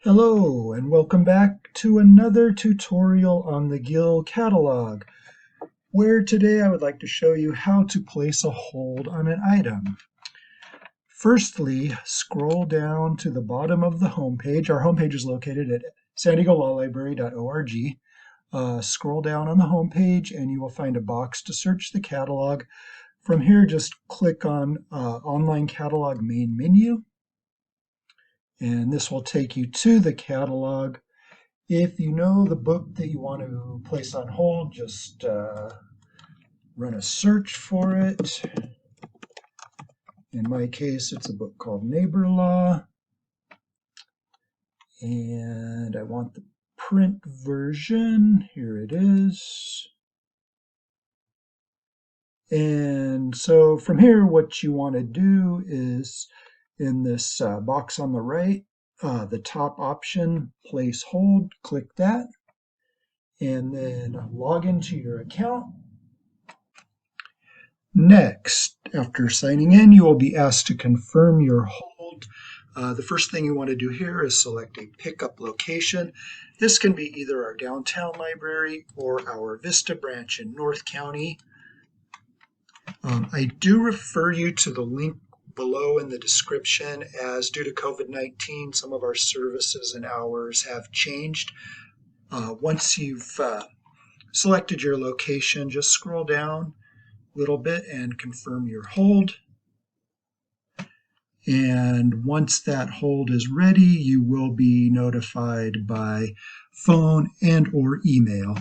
Hello and welcome back to another tutorial on the Gill catalog, where today I would like to show you how to place a hold on an item. Firstly, scroll down to the bottom of the homepage. Our homepage is located at sandiegolawlibrary.org. Scroll down on the homepage and you will find a box to search the catalog. From here, just click on Online Catalog Main Menu. And this will take you to the catalog. If you know the book that you want to place on hold, just run a search for it. In my case, it's a book called Neighbor Law. And I want the print version. Here it is. And so from here, what you want to do is in this box on the right, the top option, place hold, click that, and then log into your account. Next, after signing in, you will be asked to confirm your hold. The first thing you want to do here is select a pickup location. This can be either our downtown library or our Vista branch in North County. I do refer you to the link below in the description, as due to COVID-19, some of our services and hours have changed. Once you've selected your location, just scroll down a little bit and confirm your hold. And once that hold is ready, you will be notified by phone and or email.